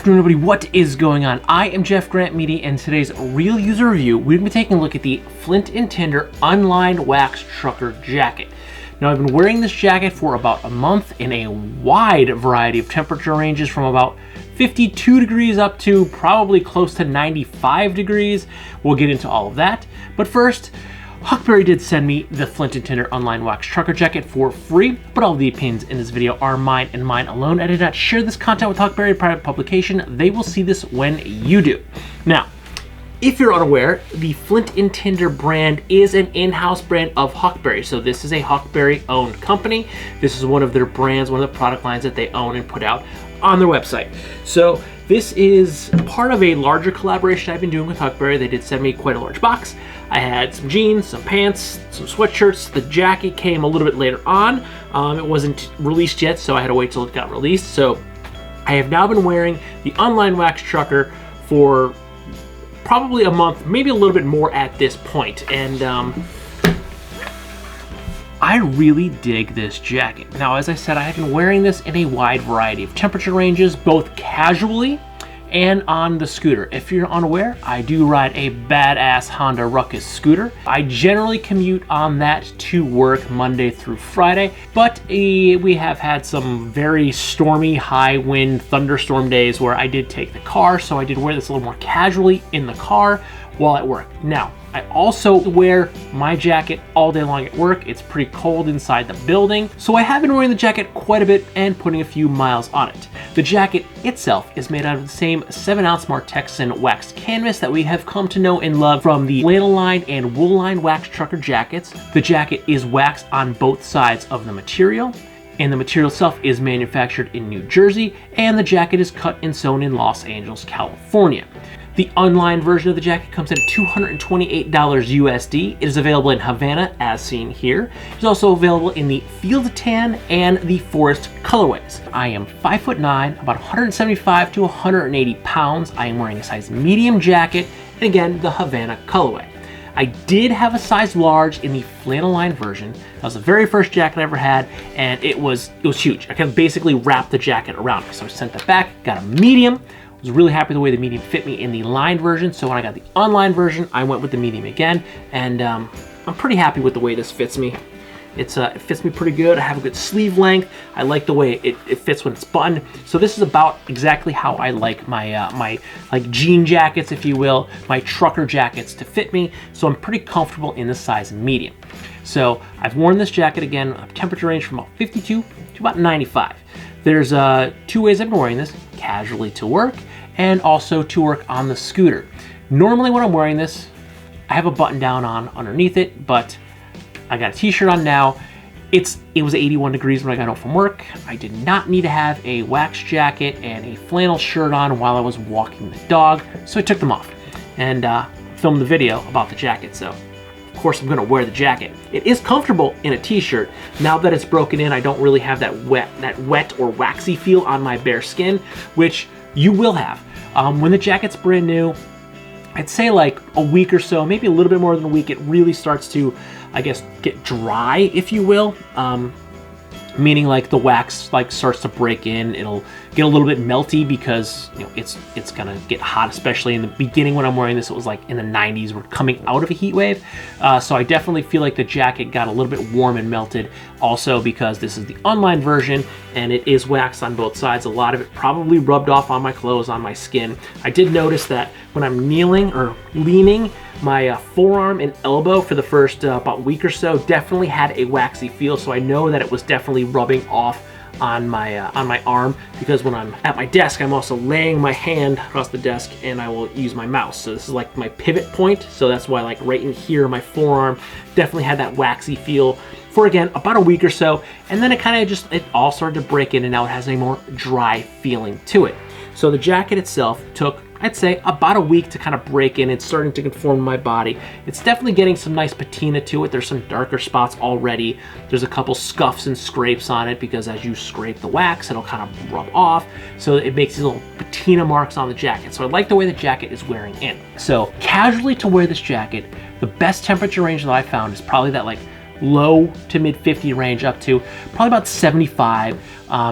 afternoon, everybody. What is going on? I am Jeff Grant Media, and today's real user review, we're going to be taking a look at the Flint and Tinder Unlined Waxed Trucker Jacket. Now, I've been wearing this jacket for about a month in a wide variety of temperature ranges from about 52 degrees up to probably close to 95 degrees. We'll get into all of that. But first, Huckberry did send me the Flint and Tinder Unlined Waxed Trucker Jacket for free, but all the opinions in this video are mine and mine alone. I did not share this content with Huckberry, private publication. They will see this when you do. Now, if you're unaware, the Flint and Tinder brand is an in-house brand of Huckberry. So this is a Huckberry-owned company. This is one of their brands, one of the product lines that they own and put out on their website. So this is part of a larger collaboration I've been doing with Huckberry. They did send me quite a large box. I had some jeans, some pants, some sweatshirts. The jacket came a little bit later on. It wasn't released yet, so I had to wait till it got released. So I have now been wearing the Unlined Waxed Trucker for probably a month, maybe a little bit more at this point. And I really dig this jacket. Now, as I said, I have been wearing this in a wide variety of temperature ranges, both casually and on the scooter. If you're unaware, I do ride a badass Honda Ruckus scooter. I generally commute on that to work Monday through Friday, but we have had some very stormy, high wind, thunderstorm days where I did take the car, so I did wear this a little more casually in the car while at work. Now, I also wear my jacket all day long at work. It's pretty cold inside the building, so I have been wearing the jacket quite a bit and putting a few miles on it. The jacket itself is made out of the same 7-ounce Martexan waxed canvas that we have come to know and love from the Flannel line and wool line waxed trucker jackets. The jacket is waxed on both sides of the material, and the material itself is manufactured in New Jersey, and the jacket is cut and sewn in Los Angeles, California. The unlined version of the jacket comes at $228 USD. It is available in Havana, as seen here. It's also available in the Field Tan and the Forest colorways. I am 5'9", about 175 to 180 pounds. I am wearing a size medium jacket, and again, the Havana colorway. I did have a size large in the flannel line version. That was the very first jacket I ever had, and it was huge. I can basically wrap the jacket around me. So I sent that back, got a medium. I was really happy with the way the medium fit me in the lined version, so when I got the unlined version, I went with the medium again, and I'm pretty happy with the way this fits me. It fits me pretty good. I have a good sleeve length. I like the way it fits when it's buttoned. So this is about exactly how I like my my jean jackets, if you will, my trucker jackets to fit me. So I'm pretty comfortable in the size medium. So I've worn this jacket again, a temperature range from about 52 to about 95. There's two ways I've been wearing this: casually to work and also to work on the scooter. Normally when I'm wearing this, I have a button down on underneath it, but I got a t-shirt on now. It was 81 degrees when I got home from work. I did not need to have a wax jacket and a flannel shirt on while I was walking the dog, so I took them off and filmed the video about the jacket. So of course I'm gonna wear the jacket. It is comfortable in a t-shirt. Now that it's broken in, I don't really have that wet or waxy feel on my bare skin, which you will have. When the jacket's brand new, I'd say like a week or so, maybe a little bit more than a week, it really starts to, I guess, get dry, if you will. Meaning like the wax starts to break in. It'll get a little bit melty because it's gonna get hot, especially in the beginning. When I'm wearing this, it was like in the 90s. We're coming out of a heat wave, so I definitely feel like the jacket got a little bit warm and melted. Also because this is the unlined version and it is waxed on both sides. A lot of it probably rubbed off on my clothes, on my skin. I did notice that when I'm kneeling or leaning, my forearm and elbow for the first about week or so definitely had a waxy feel, so I know that it was definitely rubbing off on my arm, because when I'm at my desk, I'm also laying my hand across the desk and I will use my mouse. So this is like my pivot point, so that's why like right in here, my forearm definitely had that waxy feel for, again, about a week or so, and then it all started to break in, and now it has a more dry feeling to it. So the jacket itself took, I'd say, about a week to kind of break in. It's starting to conform to my body. It's definitely getting some nice patina to it. There's some darker spots already. There's a couple scuffs and scrapes on it because as you scrape the wax, it'll kind of rub off. So it makes these little patina marks on the jacket. So I like the way the jacket is wearing in. So casually to wear this jacket, the best temperature range that I found is probably that like low to mid 50 range up to probably about 75.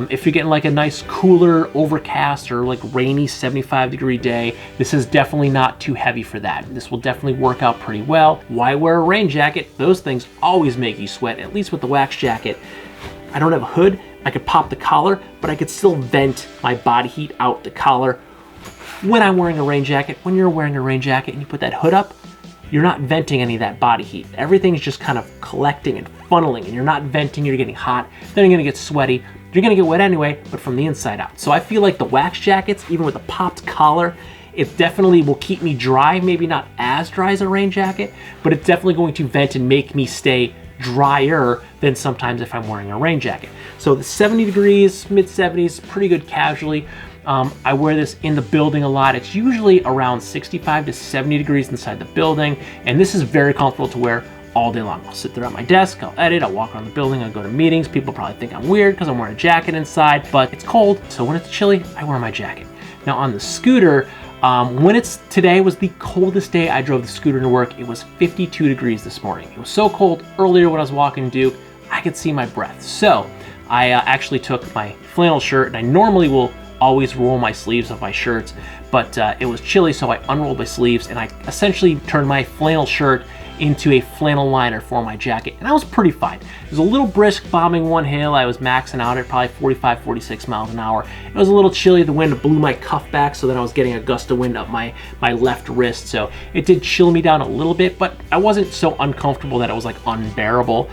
If you're getting like a nice cooler overcast or like rainy 75-degree day, this is definitely not too heavy for that. This will definitely work out pretty well. Why wear a rain jacket? Those things always make you sweat, at least with the wax jacket. I don't have a hood. I could pop the collar, but I could still vent my body heat out the collar. When I'm wearing a rain jacket, when you're wearing a rain jacket and you put that hood up, you're not venting any of that body heat. Everything's just kind of collecting and funneling, and you're not venting, you're getting hot, then you're gonna get sweaty. You're gonna get wet anyway, but from the inside out. So I feel like the wax jackets, even with a popped collar, it definitely will keep me dry, maybe not as dry as a rain jacket, but it's definitely going to vent and make me stay drier than sometimes if I'm wearing a rain jacket. So the 70 degrees, mid 70s, pretty good casually. I wear this in the building a lot. It's usually around 65 to 70 degrees inside the building, and this is very comfortable to wear all day long. I'll sit there at my desk, I'll edit, I'll walk around the building, I'll go to meetings. People probably think I'm weird because I'm wearing a jacket inside, but it's cold, so when it's chilly, I wear my jacket. Now on the scooter, today was the coldest day I drove the scooter to work. It was 52 degrees this morning. It was so cold earlier when I was walking Duke, I could see my breath. So I actually took my flannel shirt, and I normally will always roll my sleeves of my shirts, but it was chilly, so I unrolled my sleeves and I essentially turned my flannel shirt into a flannel liner for my jacket, and I was pretty fine. It was a little brisk bombing one hill. I was maxing out at probably 45, 46 miles an hour. It was a little chilly. The wind blew my cuff back, so then I was getting a gust of wind up my left wrist, so it did chill me down a little bit, but I wasn't so uncomfortable that it was like unbearable.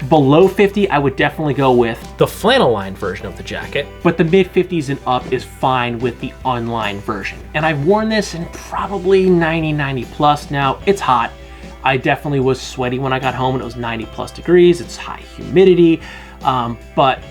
Below 50, I would definitely go with the flannel lined version of the jacket, but the mid 50s and up is fine with the unlined version. And I've worn this in probably 90 plus now. It's hot. I definitely was sweaty when I got home, and it was 90 plus degrees. It's high humidity, but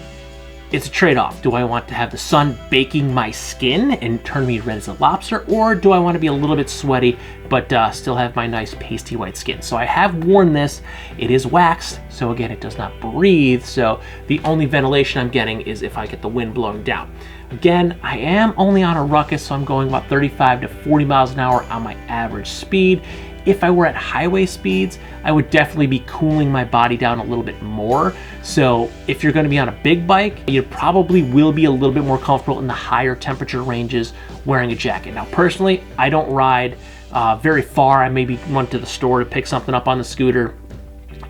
it's a trade-off. Do I want to have the sun baking my skin and turn me red as a lobster, or do I want to be a little bit sweaty but still have my nice pasty white skin? So I have worn this. It is waxed, so again, it does not breathe, so the only ventilation I'm getting is if I get the wind blowing down. Again, I am only on a ruckus, so I'm going about 35 to 40 miles an hour on my average speed. If I were at highway speeds, I would definitely be cooling my body down a little bit more. So if you're going to be on a big bike, you probably will be a little bit more comfortable in the higher temperature ranges wearing a jacket. Now, personally, I don't ride very far. I maybe run to the store to pick something up on the scooter.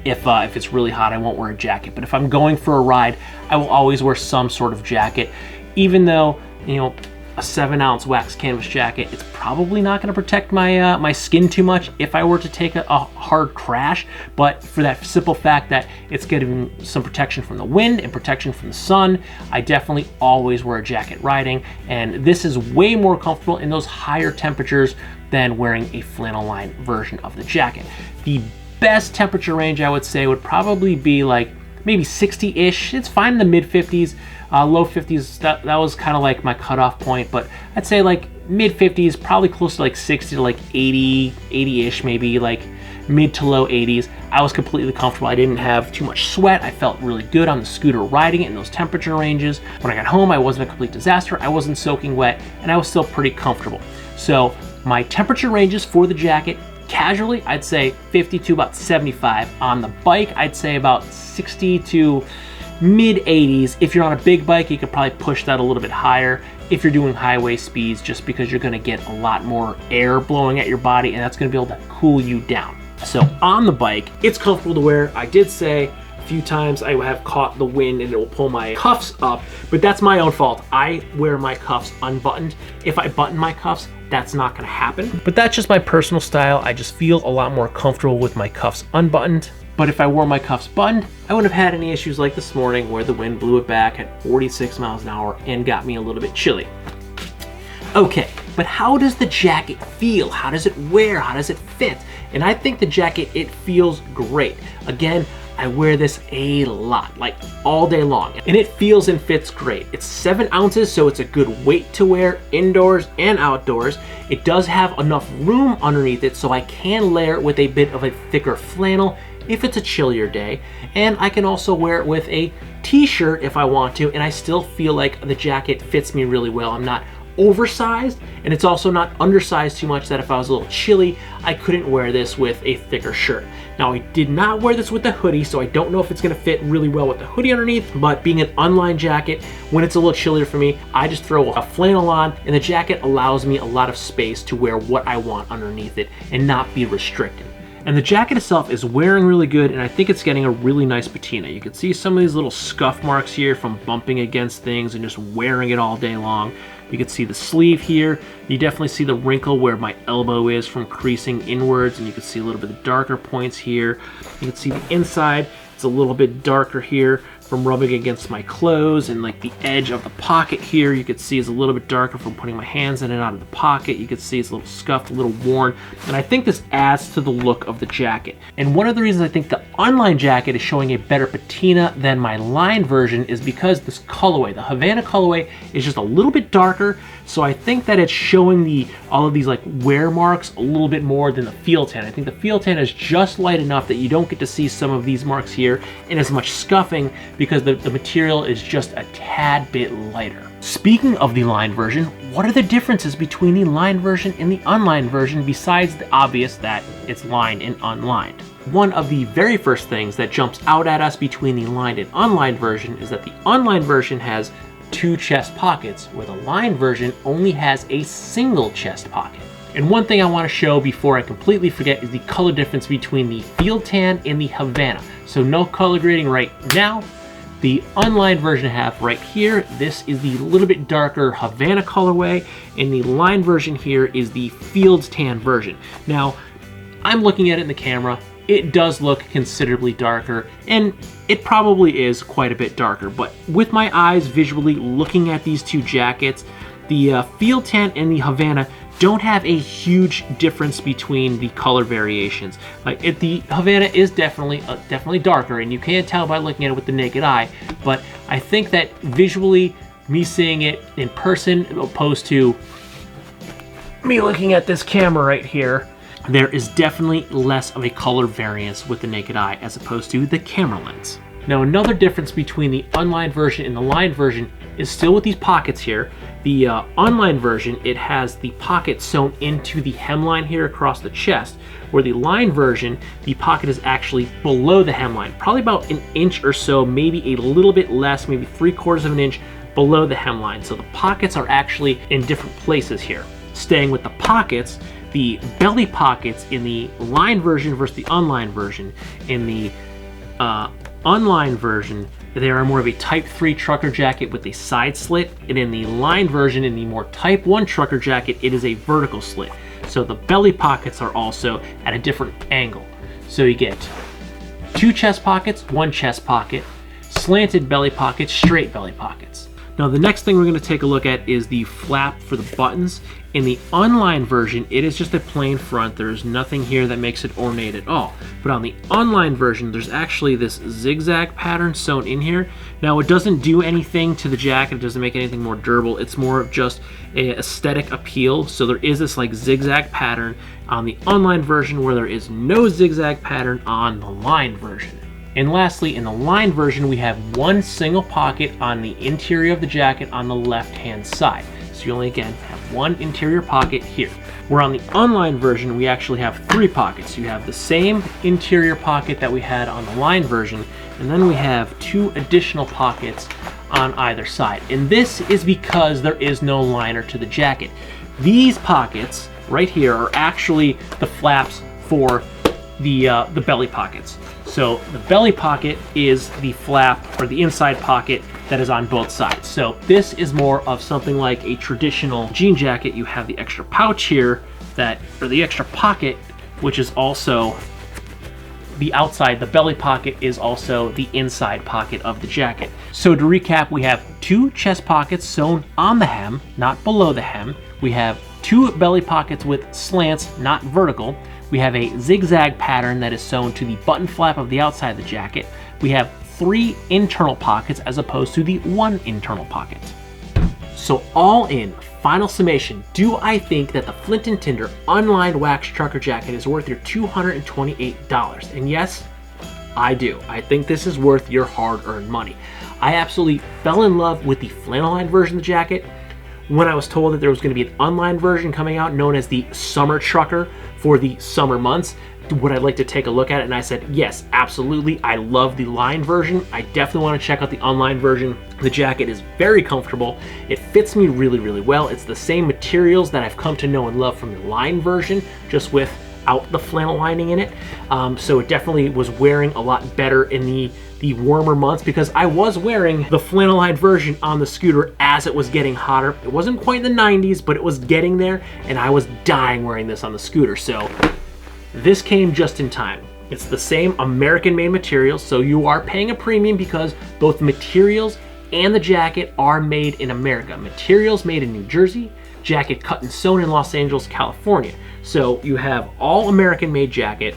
If it's really hot, I won't wear a jacket. But if I'm going for a ride, I will always wear some sort of jacket, even though, you know, a 7-ounce wax canvas jacket, it's probably not going to protect my my skin too much if I were to take a hard crash, but for that simple fact that it's getting some protection from the wind and protection from the sun, I definitely always wear a jacket riding, and this is way more comfortable in those higher temperatures than wearing a flannel lined version of the jacket. The best temperature range I would say would probably be like maybe 60-ish. It's fine in the mid 50s. Low 50s, that was kind of like my cutoff point, but I'd say like mid 50s, probably close to like 60 to like 80-ish, maybe like mid to low 80s. I was completely comfortable. I didn't have too much sweat. I felt really good on the scooter riding it in those temperature ranges. When I got home, I wasn't a complete disaster. I wasn't soaking wet, and I was still pretty comfortable. So my temperature ranges for the jacket, casually, I'd say 50 to about 75. On the bike, I'd say about 60 to mid 80s. If you're on a big bike, you could probably push that a little bit higher if you're doing highway speeds, just because you're going to get a lot more air blowing at your body, and that's going to be able to cool you down. So on the bike, it's comfortable to wear. I did say a few times I have caught the wind and it will pull my cuffs up, but that's my own fault. I wear my cuffs unbuttoned. If I button my cuffs, that's not going to happen. But that's just my personal style. I just feel a lot more comfortable with my cuffs unbuttoned. But if I wore my cuffs buttoned, I wouldn't have had any issues like this morning where the wind blew it back at 46 miles an hour and got me a little bit chilly. Okay, but how does the jacket feel? How does it wear? How does it fit? And I think the jacket, it feels great. Again, I wear this a lot, like all day long, and it feels and fits great. It's 7 ounces, so it's a good weight to wear indoors and outdoors. It does have enough room underneath it, so I can layer it with a bit of a thicker flannel if it's a chillier day, and I can also wear it with a t-shirt if I want to, and I still feel like the jacket fits me really well. I'm not oversized, and it's also not undersized too much that if I was a little chilly, I couldn't wear this with a thicker shirt. Now, I did not wear this with the hoodie, so I don't know if it's gonna fit really well with the hoodie underneath, but being an unlined jacket, when it's a little chillier for me, I just throw a flannel on, and the jacket allows me a lot of space to wear what I want underneath it and not be restricted. And the jacket itself is wearing really good, and I think it's getting a really nice patina. You can see some of these little scuff marks here from bumping against things and just wearing it all day long. You can see the sleeve here. You definitely see the wrinkle where my elbow is from creasing inwards, and you can see a little bit of darker points here. You can see the inside. It's a little bit darker here from rubbing against my clothes, and like the edge of the pocket here you can see is a little bit darker from putting my hands in and out of the pocket. You can see it's a little scuffed, a little worn, and I think this adds to the look of the jacket. And one of the reasons I think the unlined jacket is showing a better patina than my lined version is because this colorway, the Havana colorway, is just a little bit darker, so I think that it's showing all of these like wear marks a little bit more than the field tan. I think the field tan is just light enough that you don't get to see some of these marks here and as much scuffing because the material is just a tad bit lighter. Speaking of the lined version, what are the differences between the lined version and the unlined version besides the obvious that it's lined and unlined? One of the very first things that jumps out at us between the lined and unlined version is that the unlined version has 2 chest pockets, where the lined version only has a single chest pocket. And one thing I want to show before I completely forget is the color difference between the field tan and the Havana. So no color grading right now. The unlined version I have right here, this is the little bit darker Havana colorway, and the lined version here is the field tan version. Now, I'm looking at it in the camera. It does look considerably darker, and it probably is quite a bit darker, but with my eyes visually looking at these 2 jackets, the field tan and the Havana don't have a huge difference between the color variations. The Havana is definitely darker, and you can tell by looking at it with the naked eye, but I think that visually, me seeing it in person opposed to me looking at this camera right here, there is definitely less of a color variance with the naked eye as opposed to the camera lens. Now, another difference between the unlined version and the lined version is still with these pockets here. The unlined version, it has the pocket sewn into the hemline here across the chest, where the lined version, the pocket is actually below the hemline, probably about an inch or so, maybe a little bit less, maybe 3/4 of an inch below the hemline. So the pockets are actually in different places here. Staying with the pockets, the belly pockets in the lined version versus the unlined version. In the unlined version, they are more of a type 3 trucker jacket with a side slit, and in the lined version, in the more type 1 trucker jacket, it is a vertical slit. So the belly pockets are also at a different angle. So you get 2 chest pockets, 1 chest pocket, slanted belly pockets, straight belly pockets. Now, the next thing we're going to take a look at is the flap for the buttons. In the unlined version, it is just a plain front. There's nothing here that makes it ornate at all. But on the unlined version, there's actually this zigzag pattern sewn in here. Now, it doesn't do anything to the jacket. It doesn't make anything more durable. It's more of just an aesthetic appeal. So there is this like zigzag pattern on the unlined version where there is no zigzag pattern on the lined version. And lastly, in the lined version, we have 1 single pocket on the interior of the jacket on the left-hand side. So you only, again, have 1 interior pocket here. Where on the unlined version, we actually have 3 pockets. You have the same interior pocket that we had on the lined version, and then we have 2 additional pockets on either side. And this is because there is no liner to the jacket. These pockets right here are actually the flaps for the belly pockets. So the belly pocket is the flap or the inside pocket that is on both sides. So this is more of something like a traditional jean jacket. You have the extra pouch here or the extra pocket, which is also the outside. The belly pocket is also the inside pocket of the jacket. So to recap, we have 2 chest pockets sewn on the hem, not below the hem. We have 2 belly pockets with slants, not vertical. We have a zigzag pattern that is sewn to the button flap of the outside of the jacket. We have 3 internal pockets as opposed to the 1 internal pocket. So all in, final summation, do I think that the Flint and Tinder Unlined Waxed Trucker Jacket is worth your $228? And yes, I do. I think this is worth your hard-earned money. I absolutely fell in love with the flannel lined version of the jacket. when I was told that there was going to be an unlined version coming out known as the Summer Trucker for the summer months, would I like to take a look at it? And I said, yes, absolutely. I love the lined version. I definitely want to check out the unlined version. The jacket is very comfortable. It fits me really, really well. It's the same materials that I've come to know and love from the lined version, just without the flannel lining in it. So it definitely was wearing a lot better in the warmer months, because I was wearing the flannel lined version on the scooter as it was getting hotter. It wasn't quite the 90s, but it was getting there, and I was dying wearing this on the scooter. So this came just in time. It's the same American-made materials, so you are paying a premium because both the materials and the jacket are made in America. Materials made in New Jersey, jacket cut and sewn in Los Angeles, California. So you have all American-made jacket.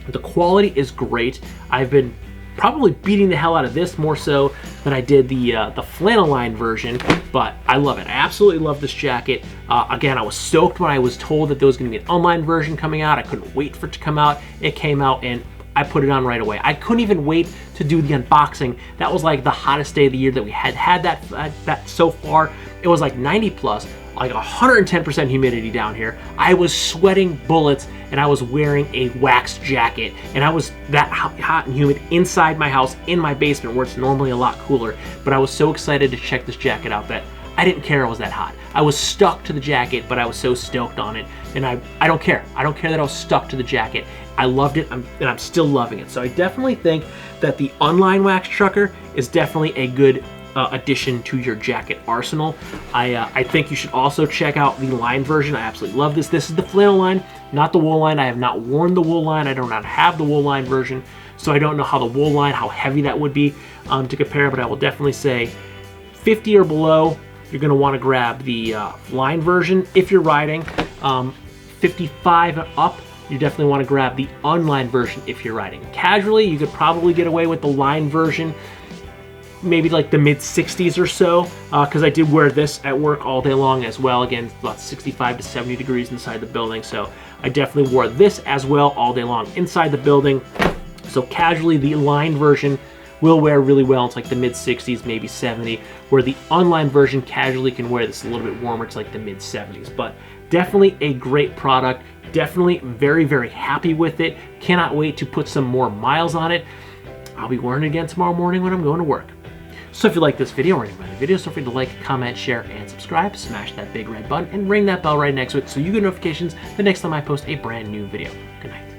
The quality is great. I've been probably beating the hell out of this more so than I did the flannel lined version, but I love it. I absolutely love this jacket. Again, I was stoked when I was told that there was going to be an unlined version coming out. I couldn't wait for it to come out. It came out and I put it on right away. I couldn't even wait to do the unboxing. That was like the hottest day of the year that we had that so far. It was like 90 plus, like 110% humidity down here. I was sweating bullets and I was wearing a waxed jacket, and I was that hot and humid inside my house in my basement where it's normally a lot cooler. But I was so excited to check this jacket out that I didn't care it was that hot. I was stuck to the jacket, but I was so stoked on it, and I don't care. I don't care that I was stuck to the jacket. I loved it, and I'm still loving it. So I definitely think that the Unlined Waxed Trucker is definitely a good addition to your jacket arsenal. I think you should also check out the lined version. I absolutely love this. This is the flannel line, not the wool line. I have not worn the wool line. I do not have the wool line version, so I don't know how the wool line, how heavy that would be to compare, but I will definitely say 50 or below, you're going to want to grab the lined version. If you're riding 55 and up, you definitely want to grab the unlined version. If you're riding casually, you could probably get away with the lined version, maybe like the mid 60s or so, because I did wear this at work all day long as well. Again, about 65 to 70 degrees inside the building, so I definitely wore this as well all day long inside the building. So casually, the lined version will wear really well. It's like the mid 60s, maybe 70, where the unlined version casually can wear this a little bit warmer. It's like the mid 70s, but definitely a great product. Definitely very, very happy with it. Cannot wait to put some more miles on it. I'll be wearing it again tomorrow morning when I'm going to work. So if you like this video or any of my videos, feel free to like, comment, share, and subscribe. Smash that big red button and ring that bell right next to it so you get notifications the next time I post a brand new video. Good night.